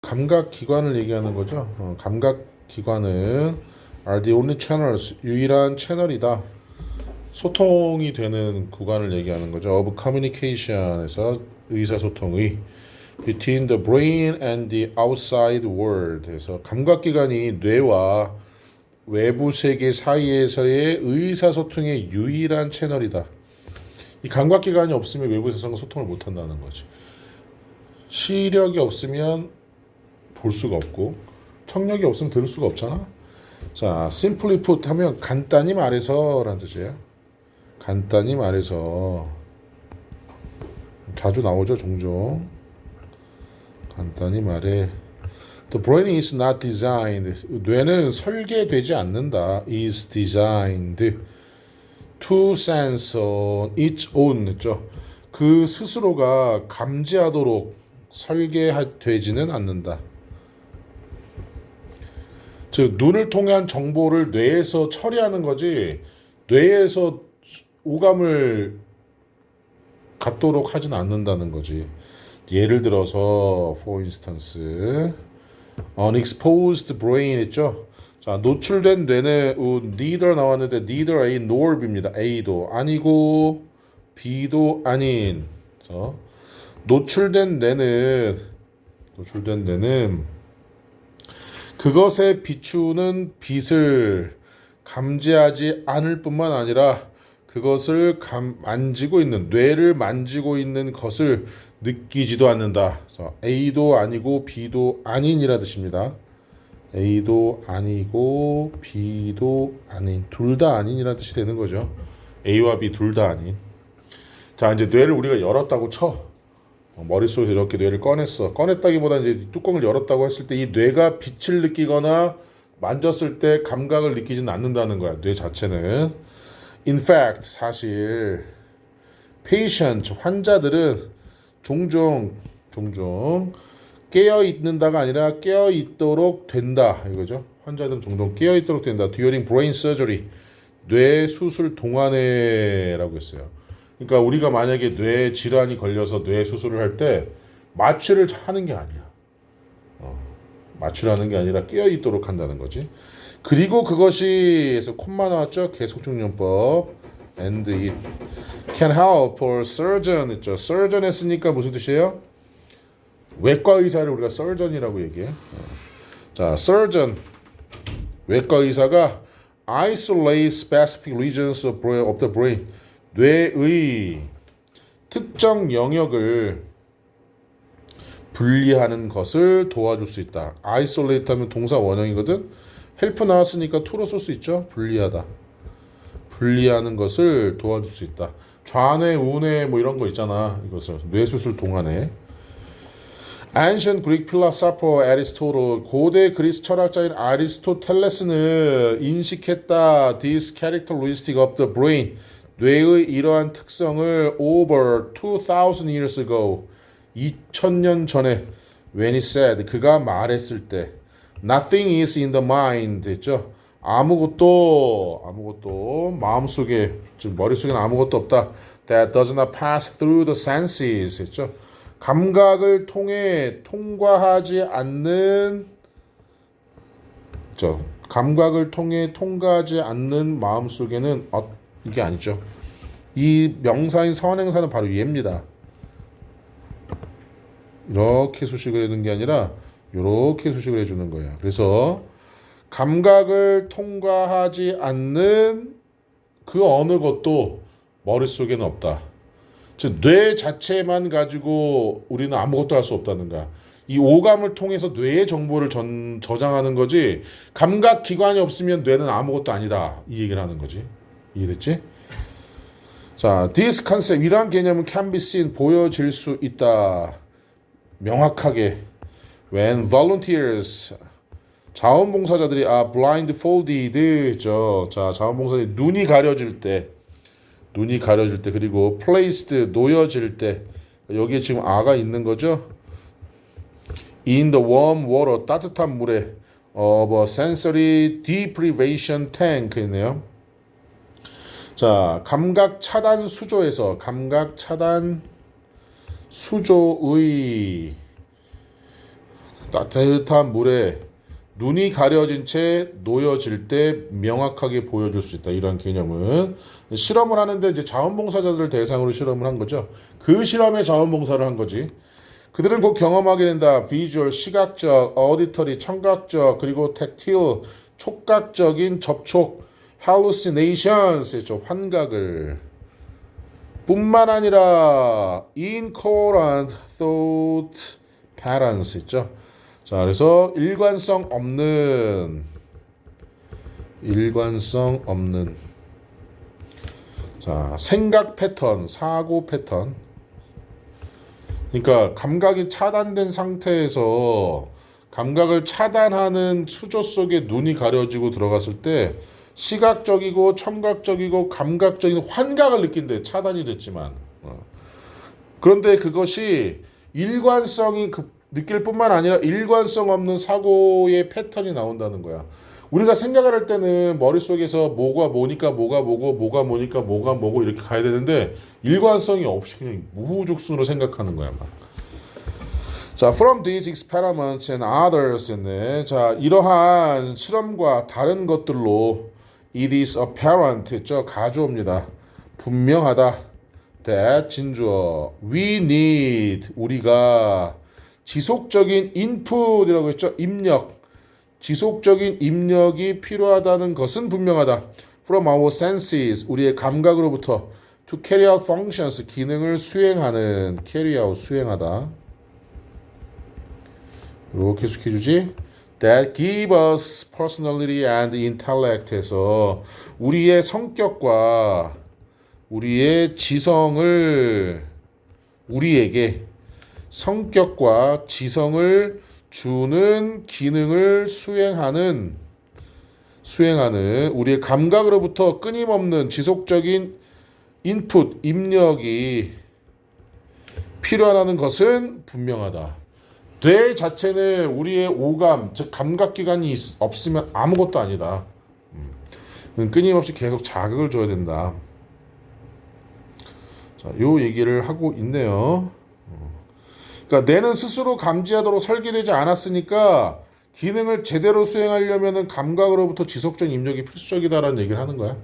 감각 기관을 얘기하는 거죠. 감각 기관은 are the only channels, 유일한 채널이다. 소통이 되는 구간을 얘기하는 거죠. of communication에서 의사소통의 between the brain and the outside world. 에서 감각 기관이 뇌와 외부 세계 사이에서의 의사소통의 유일한 채널이다. 이 감각 기관이 없으면 외부 세상과 소통을 못 한다는 거지. 시력이 없으면 볼 수가 없고 청력이 없으면 들을 수가 없잖아. 자, simply put 하면 간단히 말해서라는 뜻이에요. 간단히 말해서 자주 나오죠, 종종. 간단히 말해. The brain is not designed. 뇌는 설계되지 않는다. is designed to sense on its own. 있죠. 그 스스로가 감지하도록 설계되지는 않는다. 즉 눈을 통한 정보를 뇌에서 처리하는 거지 뇌에서 오감을 갖도록 하진 않는다는 거지. 예를 들어서 for instance unexposed brain 있죠. 자, 노출된 뇌는 neither 나왔는데 neither A nor B입니다. A도 아니고 B도 아닌. 그래서 노출된 뇌는 그것에 비추는 빛을 감지하지 않을 뿐만 아니라 그것을 만지고 있는 뇌를 만지고 있는 것을 느끼지도 않는다. 그래서 A도 아니고 B도 아닌이라 뜻입니다. A도 아니고 B도 아닌, 둘 다 아닌이라는 뜻이 되는 거죠. A와 B 둘 다 아닌. 자, 이제 뇌를 우리가 열었다고 쳐. 머릿속에서 이렇게 뇌를 꺼냈다기보다 이제 뚜껑을 열었다고 했을 때 이 뇌가 빛을 느끼거나 만졌을 때 감각을 느끼지는 않는다는 거야. 뇌 자체는. In fact, 사실 patient, 환자들은 종종 깨어 있는다가 아니라 깨어 있도록 된다 이거죠. 환자들은 종종 깨어 있도록 된다. During brain surgery, 뇌 수술 동안에라고 했어요. 그러니까 우리가 만약에 뇌 질환이 걸려서 뇌 수술을 할 때 마취를 하는 게 아니야. 마취를 하는 게 아니라 깨어 있도록 한다는 거지. 그리고 그것이 에서 콤마 나왔죠. 계속중용법 and it can help for surgeon 있죠. surgeon 했으니까 무슨 뜻이에요? 외과 의사를 우리가 surgeon이라고 얘기해. 자, surgeon 외과 의사가 isolate specific regions of the brain 뇌의 특정 영역을 분리하는 것을 도와줄 수 있다. isolate 하면 동사 원형이거든. help 나왔으니까 to로 쓸 수 있죠. 분리하다. 분리하는 것을 도와줄 수 있다. 좌뇌, 우뇌 뭐 이런 거 있잖아. 이것을 뇌수술 동안에. Ancient Greek philosopher Aristotle, 고대 그리스 철학자인 아리스토텔레스는 인식했다. This characteristic of the brain, 뇌의 이러한 특성을 over 2000 years ago, 2000년 전에 when he said, 그가 말했을 때 Nothing is in the mind 했죠. 아무것도 마음속에, 즉 머릿속에는 아무것도 없다. That does not pass through the senses 했죠. 감각을 통해 통과하지 않는 감각을 통해 통과하지 않는 마음속에는 이게 아니죠. 이 명사인 선행사는 바로 얘입니다. 이렇게 수식을 해주는 게 아니라 이렇게 수식을 해주는 거예요. 그래서 감각을 통과하지 않는 그 어느 것도 머릿속에는 없다. 즉 뇌 자체만 가지고 우리는 아무것도 할 수 없다는 거야. 이 오감을 통해서 뇌의 정보를 저장하는 거지 감각 기관이 없으면 뇌는 아무것도 아니다. 이 얘기를 하는 거지. 이해됐지? 자, this concept 이러한 개념은 can be seen 보여질 수 있다. 명확하게 when volunteers 자원봉사자들이 are blindfolded 자, 자원봉사자들이 눈이 가려질 때 그리고 placed 놓여질 때 여기에 지금 아가 있는 거죠. In the warm water 따뜻한 물에 of a sensory deprivation tank 있네요. 자, 감각 차단 수조에서 감각 차단 수조의 따뜻한 물에 눈이 가려진 채 놓여질 때 명확하게 보여줄 수 있다. 이런 개념은 실험을 하는데 이제 자원봉사자들을 대상으로 실험을 한 거죠. 그 실험에 자원봉사를 한 거지. 그들은 곧 경험하게 된다. 비주얼, 시각적, 어디터리, 청각적, 그리고 텍틸, 촉각적인 접촉, hallucinations, 있죠. 환각을. 뿐만 아니라 incoherent thought patterns 있죠. 자, 그래서 일관성 없는 자, 생각 패턴, 사고 패턴. 그러니까 감각이 차단된 상태에서 감각을 차단하는 수조 속에 눈이 가려지고 들어갔을 때 시각적이고 청각적이고 감각적인 환각을 느낀대. 차단이 됐지만. 그런데 그것이 일관성이 느낄 뿐만 아니라 일관성 없는 사고의 패턴이 나온다는 거야. 우리가 생각을 할 때는 머릿속에서 뭐가 뭐니까 뭐가 뭐고 뭐가 뭐니까 뭐가 뭐고 이렇게 가야 되는데 일관성이 없이 그냥 무후죽순으로 생각하는 거야. 막. 자, from these experiments and others 있네. 자, 이러한 실험과 다른 것들로 it is apparent 했죠. 가져옵니다. 분명하다. that 진주어 we need 우리가 지속적인 input이라고 했죠. 입력. 지속적인 입력이 필요하다는 것은 분명하다. From our senses 우리의 감각으로부터 to carry out functions 기능을 수행하는 carry out 수행하다. 이렇게 계속해주지. That give us personality and intellect 해서 우리의 성격과 우리의 지성을 우리에게 성격과 지성을 주는 기능을 수행하는 우리의 감각으로부터 끊임없는 지속적인 인풋, 입력이 필요하다는 것은 분명하다. 뇌 자체는 우리의 오감, 즉 감각기관이 없으면 아무것도 아니다. 끊임없이 계속 자극을 줘야 된다. 자, 요 얘기를 하고 있네요. 그러니까 뇌는 스스로 감지하도록 설계되지 않았으니까 기능을 제대로 수행하려면 감각으로부터 지속적인 입력이 필수적이다라는 얘기를 하는 거야.